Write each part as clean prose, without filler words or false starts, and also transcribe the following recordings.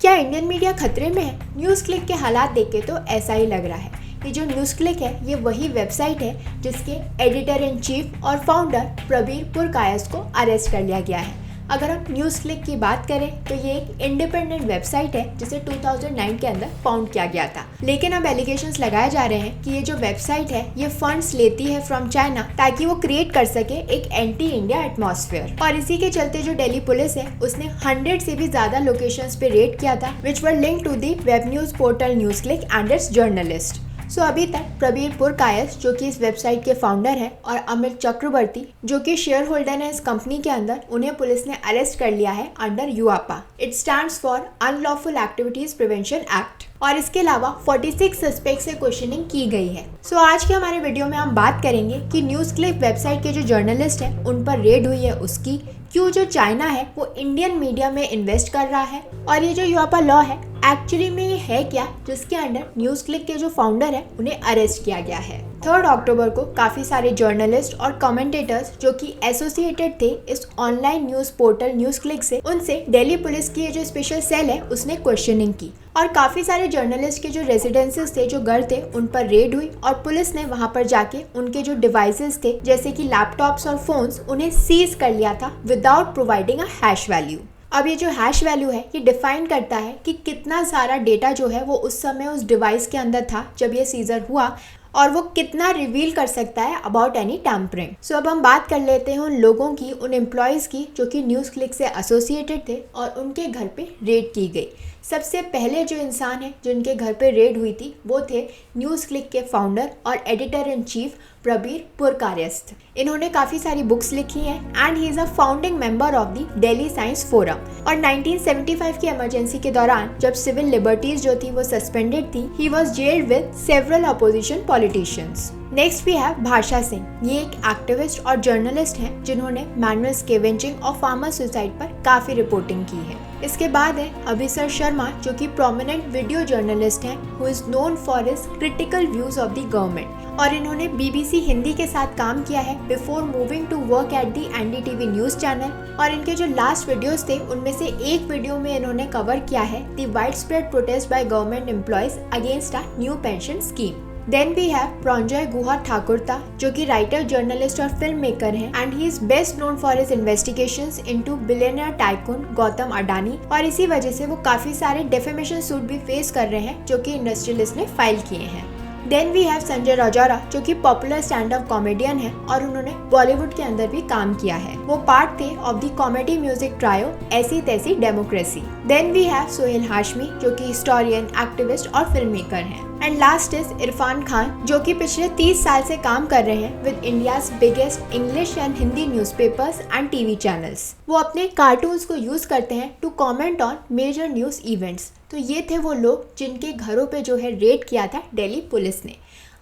क्या Indian media खतरे में है? न्यूज़ क्लिक के हालात देख के तो ऐसा ही लग रहा है। ये जो न्यूज़ क्लिक है ये वही वेबसाइट है जिसके एडिटर इन चीफ और फाउंडर प्रबीर पुरकायस्थ को अरेस्ट कर लिया गया है। अगर हम न्यूज़ क्लिक की बात करें तो ये एक इंडिपेंडेंट वेबसाइट है जिसे 2009 के अंदर फाउंड किया गया था। लेकिन अब एलिगेशंस लगाए जा रहे हैं कि ये जो वेबसाइट है ये फंड्स लेती है फ्रॉम चाइना ताकि वो क्रिएट कर सके एक एंटी इंडिया एटमॉस्फेयर। और इसी के चलते जो दिल्ली पुलिस है उसने 100 से भी ज्यादा लोकेशंस पे रेड किया था which were link to the web news portal NewsClick and its journalist. So अभी तक प्रबीर पुरकायस्थ जो कि इस वेबसाइट के फाउंडर हैं और अमित चक्रवर्ती जो कि शेयर होल्डर है इस कंपनी के अंदर, उन्हें पुलिस ने अरेस्ट कर लिया है under UAPA. It stands for unlawful activities prevention act. और इसके अलावा 46 सस्पेक्ट से क्वेश्चनिंग की गई है। सो आज के हमारे वीडियो में हम बात करेंगे कि न्यूज़ क्लिक वेबसाइट के जो जर्नलिस्ट हैं उन पर रेड हुई है उसकी, क्यों जो चाइना है वो इंडियन मीडिया में इन्वेस्ट कर रहा है, और ये जो यूआपा लॉ है एक्चुअली में ये है क्या जिसके अंडर न्यूज़ क्लिक के जो फाउंडर है उन्हें अरेस्ट किया गया है। 3 अक्टूबर को काफ़ी सारे जर्नलिस्ट और कमेंटेटर्स जो कि एसोसिएटेड थे इस online news portal news click से, उनसे दिल्ली पुलिस की ये जो स्पेशल सेल है उसने क्वेश्चनिंग की। और काफ़ी सारे जर्नलिस्ट के जो रेजिडेंसेस थे, जो घर थे, उन पर रेड हुई और पुलिस ने वहां पर जाके उनके जो डिवाइसेस थे जैसे कि लैपटॉप्स और फोन्स उन्हें सीज कर लिया था without providing a hash value. अब ये जो हैश वैल्यू है ये डिफाइन करता है कि कितना सारा डेटा जो है वो उस समय उस डिवाइस के अंदर था जब ये सीजर हुआ और वो कितना रिवील कर सकता है अबाउट एनी टैम्परिंग। सो अब हम बात कर लेते हैं उन लोगों की, उन एम्प्लॉयज़ की जो कि न्यूज़ क्लिक से एसोसिएटेड थे और उनके घर पे रेड की गई। सबसे पहले जो इंसान है जिनके घर पे रेड हुई थी वो थे न्यूज़ क्लिक के फाउंडर और editor in chief Prabir Purkayastha. इन्होंने काफ़ी सारी बुक्स लिखी हैं and he is a founding member of the Delhi science forum. और 1975 की इमरजेंसी के दौरान जब सिविल लिबर्टीज जो थी वो सस्पेंडेड थी, he was jailed with several opposition politicians. Next we have Bhasha Singh. ये एक एक्टिविस्ट और जर्नलिस्ट हैं जिन्होंने मैनुअल स्केवेंजिंग और फार्मर सुसाइड पर काफ़ी रिपोर्टिंग की है। इसके बाद है अभिसर शर्मा जो कि प्रोमिनेंट वीडियो जर्नलिस्ट हैं who is known for his critical views of the government, और इन्होंने बीबीसी हिंदी के साथ काम किया है before moving to work at the NDTV news channel. और इनके जो लास्ट वीडियोस थे उनमें से एक वीडियो में इन्होंने कवर किया है the wide spread protest by government employees against a new pension scheme. Then we have Pranjoy Guha Thakurta जो कि राइटर, जर्नलिस्ट और फिल्म मेकर हैं and he is best known for his investigations into billionaire tycoon Gautam Adani, और इसी वजह से वो काफी सारे डेफेमेशन सूट भी फेस कर रहे हैं जो कि इंडस्ट्रियलिस्ट ने फाइल किए हैं। Then we have Sanjay Rajaura जो कि पॉपुलर स्टैंड अप कॉमेडियन है और उन्होंने बॉलीवुड के अंदर भी काम किया है। वो पार्ट थे of the comedy music trio Aisi Taisi democracy. Then we have Sohail Hashmi जो कि हिस्टोरियन, एक्टिविस्ट और फिल्म मेकर हैं। And last is Irfan Khan जो कि पिछले 30 साल से काम कर रहे हैं with India's biggest English and Hindi newspapers and TV channels. वो अपने कार्टून्स को यूज करते हैं to comment on major news events. तो ये थे वो लोग जिनके घरों पे जो है रेड किया था दिल्ली पुलिस ने।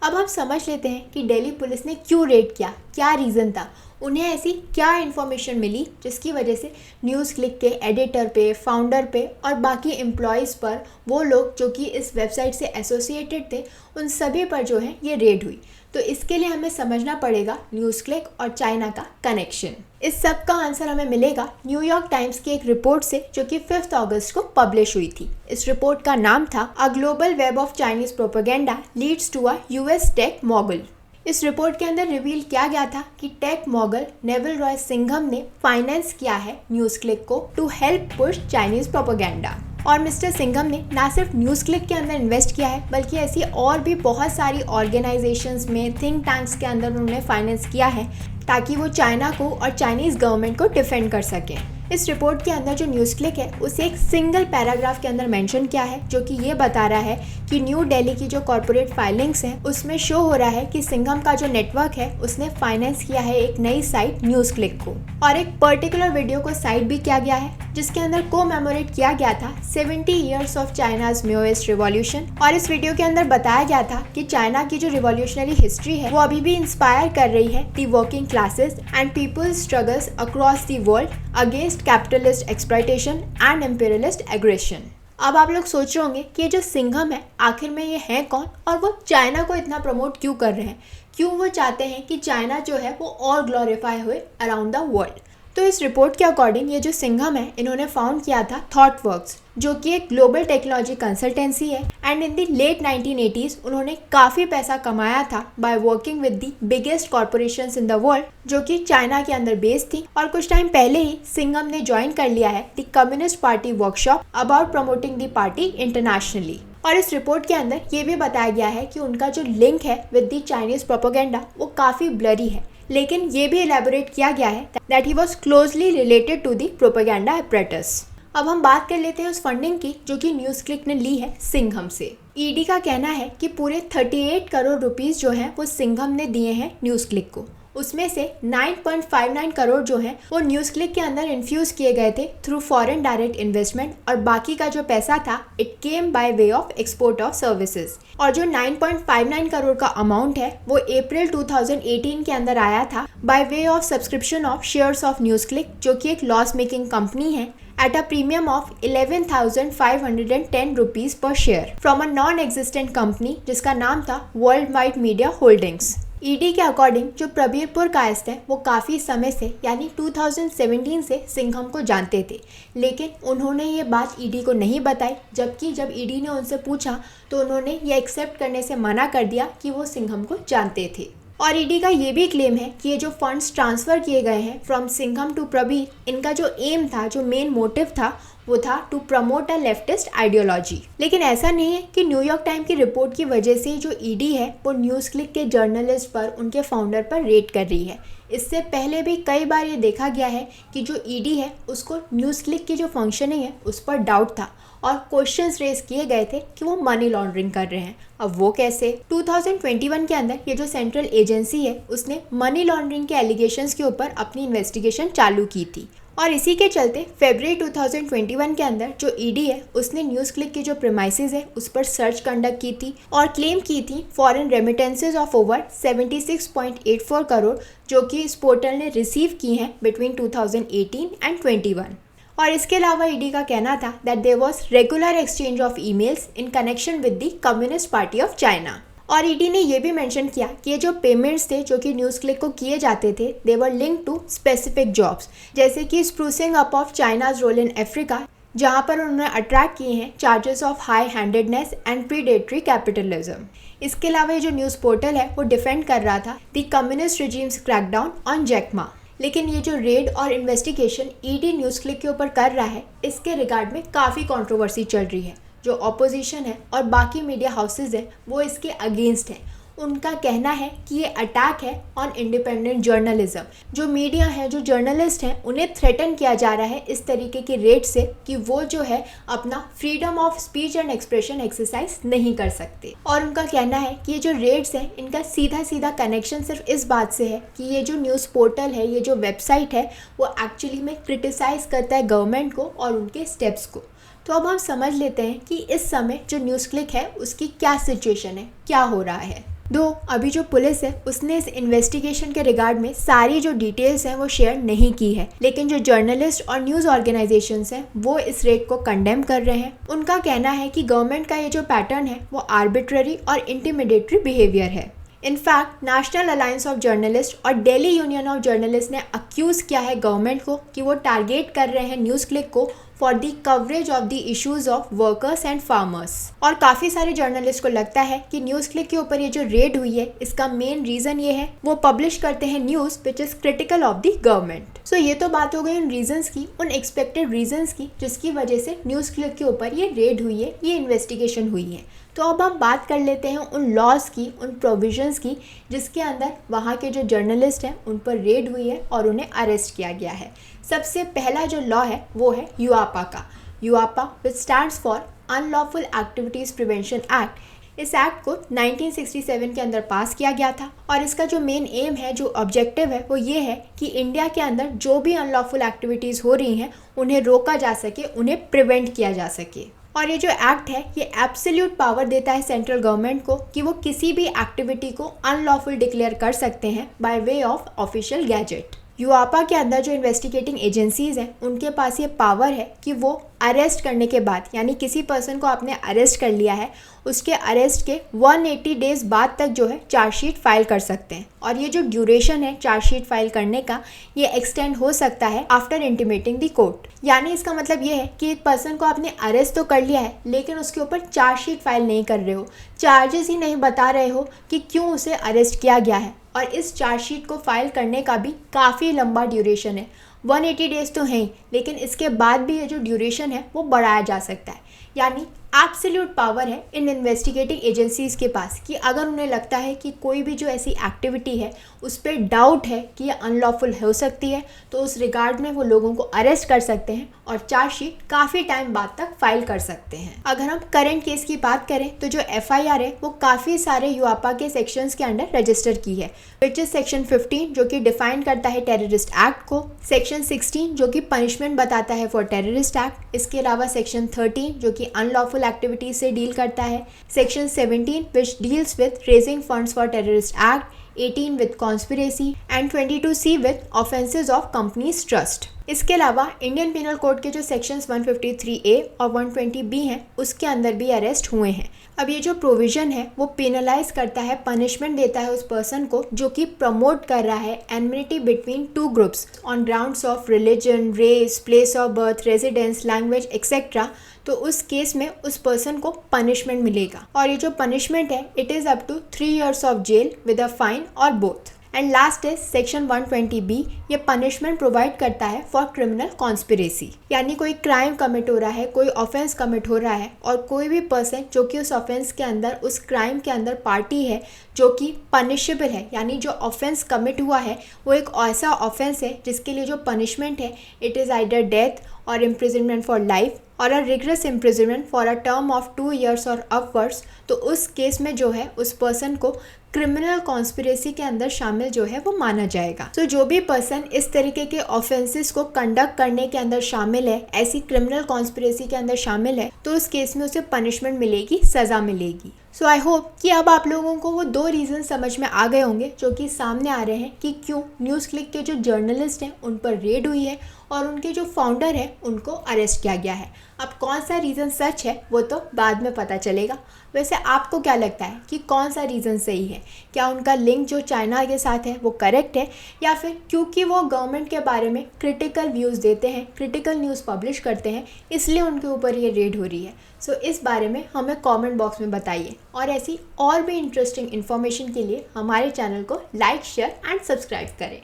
अब हम समझ लेते हैं कि दिल्ली पुलिस ने क्यों रेड किया, क्या रीज़न था, उन्हें ऐसी क्या इन्फॉर्मेशन मिली जिसकी वजह से न्यूज़ क्लिक के एडिटर पे, फाउंडर पे और बाकी एम्प्लॉयज़ पर, वो लोग जो कि इस वेबसाइट से एसोसिएटेड थे, उन सभी पर जो है ये रेड हुई। तो इसके लिए हमें समझना पड़ेगा न्यूज़ क्लिक और चाइना का कनेक्शन। इस सब का आंसर हमें मिलेगा न्यूयॉर्क टाइम्स की एक रिपोर्ट से जो कि 5 अगस्त को पब्लिश हुई थी। इस रिपोर्ट का नाम था a global web of Chinese propaganda leads to a US tech mogul. इस रिपोर्ट के अंदर रिवील किया गया था कि tech mogul Neville Roy Singham ने फाइनेंस किया है न्यूज़ क्लिक को to help push Chinese propaganda. और मिस्टर सिंघम ने ना सिर्फ न्यूज़ क्लिक के अंदर इन्वेस्ट किया है बल्कि ऐसी और भी बहुत सारी ऑर्गेनाइजेशंस में, थिंक टैंक्स के अंदर उन्होंने फाइनेंस किया है ताकि वो चाइना को और चाइनीज़ गवर्नमेंट को डिफेंड कर सकें। इस रिपोर्ट के अंदर जो न्यूज़ क्लिक है उसे एक सिंगल पैराग्राफ के अंदर मेंशन किया है जो कि ये बता रहा है कि न्यू दिल्ली की जो कॉर्पोरेट फाइलिंग्स हैं उसमें शो हो रहा है कि सिंघम का जो नेटवर्क है उसने फाइनेंस किया है एक नई साइट न्यूज़ क्लिक को, और एक पर्टिकुलर वीडियो को साइट भी किया गया है जिसके अंदर कोमेमोरेट किया गया था 70 ईयर्स ऑफ चाइनाज मेओइस्ट रिवॉल्यूशन। और इस वीडियो के अंदर बताया गया था कि चाइना की जो रिवॉल्यूशनरी हिस्ट्री है वो अभी भी इंस्पायर कर रही है the working classes and people's struggles across the world against capitalist exploitation and imperialist aggression. अब आप लोग सोच रहे होंगे कि ये जो सिंघम है आखिर में ये है कौन और वो चाइना को इतना प्रमोट क्यों कर रहे हैं, क्यों वो चाहते हैं कि चाइना जो है वो और ग्लोरीफाई हुए अराउंड द वर्ल्ड। तो इस रिपोर्ट के अकॉर्डिंग ये जो सिंघम है इन्होंने फाउंड किया था थॉटवर्क्स, जो कि एक ग्लोबल टेक्नोलॉजी कंसल्टेंसी है। And in the late 1980s उन्होंने काफ़ी पैसा कमाया था by working with the biggest corporations in the world, जो कि चाइना के अंदर बेस्ड थी। और कुछ टाइम पहले ही सिंघम ने ज्वाइन कर लिया है the communist party workshop about promoting the party internationally. और इस रिपोर्ट के अंदर ये भी बताया गया है कि उनका जो लिंक है विद द चाइनीज प्रोपेगेंडा वो काफ़ी ब्लरी है, लेकिन ये भी एलैबोरेट किया गया है that he was closely related to the propaganda apparatus. अब हम बात कर लेते हैं उस फंडिंग की जो कि न्यूज़ क्लिक ने ली है सिंघम से। ईडी का कहना है कि पूरे 38 करोड़ रुपीस जो हैं वो सिंघम ने दिए हैं न्यूज़ क्लिक को। उसमें से 9.59 करोड़ जो हैं वो न्यूज़ क्लिक के अंदर इन्फ्यूज़ किए गए थे थ्रू फॉरेन डायरेक्ट इन्वेस्टमेंट, और बाकी का जो पैसा था it came by way of export of services. और जो 9.59 करोड़ का अमाउंट है वो अप्रैल 2018 के अंदर आया था bye way of subscription of shares of news click, जो कि एक लॉस मेकिंग कंपनी है, at a premium of 11,510 rupees per share from a non-existent company जिसका नाम था world wide media holdings. ED के अकॉर्डिंग जो प्रबीर पुरकायस्थ है वो काफ़ी समय से यानी 2017 से सिंघम को जानते थे, लेकिन उन्होंने ये बात ईडी को नहीं बताई। जबकि जब ईडी ने उनसे पूछा तो उन्होंने ये एक्सेप्ट करने से मना कर दिया कि वो सिंघम को जानते थे। और ईडी का ये भी क्लेम है कि ये जो फंड्स ट्रांसफ़र किए गए हैं फ्रॉम सिंघम टू प्रबीर, इनका जो एम था, जो मेन मोटिव था, वो था to promote a leftist ideology. लेकिन ऐसा नहीं है कि न्यूयॉर्क टाइम की रिपोर्ट की वजह से जो ईडी है वो न्यूज़ क्लिक के जर्नलिस्ट पर, उनके फाउंडर पर रेड कर रही है। इससे पहले भी कई बार ये देखा गया है कि जो ईडी है उसको न्यूज़ क्लिक की जो फंक्शनिंग है उस पर डाउट था और क्वेश्चंस रेज किए गए थे कि वो मनी लॉन्ड्रिंग कर रहे हैं। अब वो कैसे? 2021 के अंदर ये जो सेंट्रल एजेंसी है उसने मनी लॉन्ड्रिंग के एलिगेशंस के ऊपर अपनी इन्वेस्टिगेशन चालू की थी, और इसी के चलते फरवरी 2021 के अंदर जो ईडी है उसने न्यूज़ क्लिक की जो प्रीमाइसेस है उस पर सर्च कंडक्ट की थी और क्लेम की थी foreign remittances of over 76.84 crore, जो कि इस पोर्टल ने रिसीव की हैं बिटवीन 2018 एंड 21। और इसके अलावा ईडी का कहना था that there was regular exchange of emails in connection with the communist party of China. और ईडी ने ये भी मेंशन किया कि ये जो पेमेंट्स थे जो कि न्यूज़ क्लिक को किए जाते थे they were link to specific jobs, जैसे कि sprucing up of China's role in Africa, जहाँ पर उन्होंने अट्रैक्ट किए हैं charges of high handedness and predatory capitalism. इसके अलावा ये जो न्यूज़ पोर्टल है वो डिफेंड कर रहा था the communist regime's crackdown on Jack Ma. लेकिन ये जो रेड और इन्वेस्टिगेशन ईडी न्यूज़ क्लिक के ऊपर कर रहा है इसके रिगार्ड में काफ़ी कंट्रोवर्सी चल रही है। जो ऑपोजिशन है और बाकी मीडिया हाउसेज है वो इसके अगेंस्ट है। उनका कहना है कि ये अटैक है ऑन इंडिपेंडेंट जर्नलिज्म। जो मीडिया है, जो जर्नलिस्ट हैं, उन्हें थ्रेटन किया जा रहा है इस तरीके की रेड से कि वो जो है अपना freedom of speech and expression exercise नहीं कर सकते। और उनका कहना है कि ये जो रेड्स हैं इनका सीधा सीधा कनेक्शन सिर्फ इस बात से है कि ये जो न्यूज़ पोर्टल है, ये जो वेबसाइट है, वो एक्चुअली में क्रिटिसाइज करता है गवर्नमेंट को और उनके स्टेप्स को। तो अब हम समझ लेते हैं कि इस समय जो न्यूज़ क्लिक है उसकी क्या सिचुएशन है, क्या हो रहा है। दो अभी जो पुलिस है उसने इस इन्वेस्टिगेशन के रिगार्ड में सारी जो डिटेल्स हैं वो शेयर नहीं की है, लेकिन जो जर्नलिस्ट और न्यूज़ ऑर्गेनाइजेशंस हैं वो इस रेड को कंडेम कर रहे हैं। उनका कहना है कि गवर्नमेंट का ये जो पैटर्न है वो आर्बिट्ररी और इंटिमिडेटरी बिहेवियर है। In fact national alliance of journalist और दिल्ली यूनियन ऑफ जर्नलिस्ट ने अक्यूज़ किया है गवर्नमेंट को कि वो टारगेट कर रहे हैं न्यूज़ क्लिक को for the coverage of the issues of workers and farmers. और काफ़ी सारे जर्नलिस्ट को लगता है कि न्यूज़ क्लिक के ऊपर ये जो रेड हुई है इसका मेन रीज़न ये है वो पब्लिश करते हैं news which is critical of the government. So ये तो बात हो गई उन रीजंस की, उन एक्सपेक्टेड रीजंस की जिसकी वजह से न्यूज़ क्लिक के ऊपर ये रेड हुई है, ये इन्वेस्टिगेशन हुई है। तो अब हम बात कर लेते हैं उन लॉज की, उन प्रोविजंस की जिसके अंदर वहाँ के जो जर्नलिस्ट हैं उन पर रेड हुई है और उन्हें अरेस्ट किया गया है। सबसे पहला जो लॉ है वो है यूआपा का। UAPA which stands for unlawful activities prevention act. इस एक्ट को 1967 के अंदर पास किया गया था और इसका जो मेन एम है, जो ऑब्जेक्टिव है, वो ये है कि इंडिया के अंदर जो भी अनलॉफुल एक्टिविटीज़ हो रही हैं उन्हें रोका जा सके, उन्हें प्रिवेंट किया जा सके। और ये जो एक्ट है ये एब्सोल्यूट पावर देता है सेंट्रल गवर्नमेंट को कि वो किसी भी एक्टिविटी को अनलॉफुल डिक्लेयर कर सकते हैं by way of official gazette. UAPA के अंदर जो इन्वेस्टिगेटिंग एजेंसीज हैं उनके पास ये पावर है कि वो अरेस्ट करने के बाद, यानी किसी पर्सन को आपने अरेस्ट कर लिया है, उसके अरेस्ट के 180 डेज बाद तक जो है चार्जशीट फाइल कर सकते हैं। और ये जो ड्यूरेशन है चार्जशीट फाइल करने का, ये एक्सटेंड हो सकता है आफ्टर इंटीमेटिंग द कोर्ट। यानी इसका मतलब ये है कि एक पर्सन को आपने अरेस्ट तो कर लिया है, लेकिन उसके ऊपर चार्जशीट फाइल नहीं कर रहे हो, चार्जेस ही नहीं बता रहे हो कि क्यों उसे अरेस्ट किया गया है। और इस चार्जशीट को फाइल करने का भी काफ़ी लंबा ड्यूरेशन है, 180 डेज तो हैं, लेकिन इसके बाद भी ये जो ड्यूरेशन है वो बढ़ाया जा सकता है। यानी एब्सोल्यूट पावर है इन इन्वेस्टिगेटिंग एजेंसीज के पास कि अगर उन्हें लगता है कि कोई भी जो ऐसी एक्टिविटी है उस पर डाउट है कि ये अनलॉफुल हो सकती है, तो उस रिगार्ड में वो लोगों को अरेस्ट कर सकते हैं और चार्जशीट काफ़ी टाइम बाद तक फाइल कर सकते हैं। अगर हम करंट केस की बात करें तो जो FIR है वो काफ़ी सारे यूआपा के सेक्शंस के अंडर रजिस्टर की है, विच इज सेक्शन 15 जो कि डिफाइन करता है टेररिस्ट एक्ट को, सेक्शन 16 जो कि पनिशमेंट बताता है फॉर टेररिस्ट एक्ट, इसके अलावा सेक्शन 13 जो कि अनलॉफुल एक्टिविटीज से डील करता है, section 17 which deals with raising funds for terrorist act, 18 with conspiracy and 22C with offences of companies trust. इसके अलावा इंडियन पिनल कोड के जो सेक्शंस 153A और 120B हैं उसके अंदर भी अरेस्ट हुए हैं। अब ये जो प्रोविज़न है वो पेनलाइज करता है, पनिशमेंट देता है उस पर्सन को जो कि प्रमोट कर रहा है enmity between two groups on grounds of religion, race, place of birth, residence, language etcetera. तो उस केस में उस पर्सन को पनिशमेंट मिलेगा, और ये जो पनिशमेंट है it is up to 3 years of jail with a fine और both. And last is section 120B, ये पनिशमेंट प्रोवाइड करता है फॉर क्रिमिनल कॉन्स्पिरेसी। यानी कोई क्राइम कमिट हो रहा है, कोई ऑफेंस कमिट हो रहा है, और कोई भी पर्सन जो कि उस ऑफेंस के अंदर, उस क्राइम के अंदर पार्टी है जो कि पनिशेबल है, यानी जो ऑफेंस कमिट हुआ है वो एक ऐसा ऑफेंस है जिसके लिए जो पनिशमेंट है इट इज़ आइदर डेथ और इम्प्रिजनमेंट फॉर लाइफ और a rigorous imprisonment for a term of 2 years और अपवर्ड्स, तो उस केस में जो है उस पर्सन को क्रिमिनल कॉन्स्पिरेसी के अंदर शामिल जो है वो माना जाएगा। तो जो भी पर्सन इस तरीके के ऑफेंसेस को कंडक्ट करने के अंदर शामिल है, ऐसी क्रिमिनल कॉन्स्पिरेसी के अंदर शामिल है, तो उस केस में उसे पनिशमेंट मिलेगी, सज़ा मिलेगी। सो आई होप कि अब आप लोगों को वो 2 रीज़न समझ में आ गए होंगे जो कि सामने आ रहे हैं कि क्यों न्यूज़ क्लिक के जो जर्नलिस्ट हैं उन पर रेड हुई है और उनके जो फाउंडर हैं उनको अरेस्ट किया गया है। अब कौन सा रीज़न सच है वो तो बाद में पता चलेगा। वैसे आपको क्या लगता है कि कौन सा रीज़न सही है? क्या उनका लिंक जो चाइना के साथ है वो करेक्ट है, या फिर क्योंकि वो गवर्नमेंट के बारे में क्रिटिकल व्यूज़ देते हैं, क्रिटिकल न्यूज़ पब्लिश करते हैं, इसलिए उनके ऊपर ये रेड हो रही है? सो इस बारे में हमें कमेंट बॉक्स में बताइए, और ऐसी और भी इंटरेस्टिंग इन्फॉर्मेशन के लिए हमारे चैनल को लाइक, शेयर एंड सब्सक्राइब करें।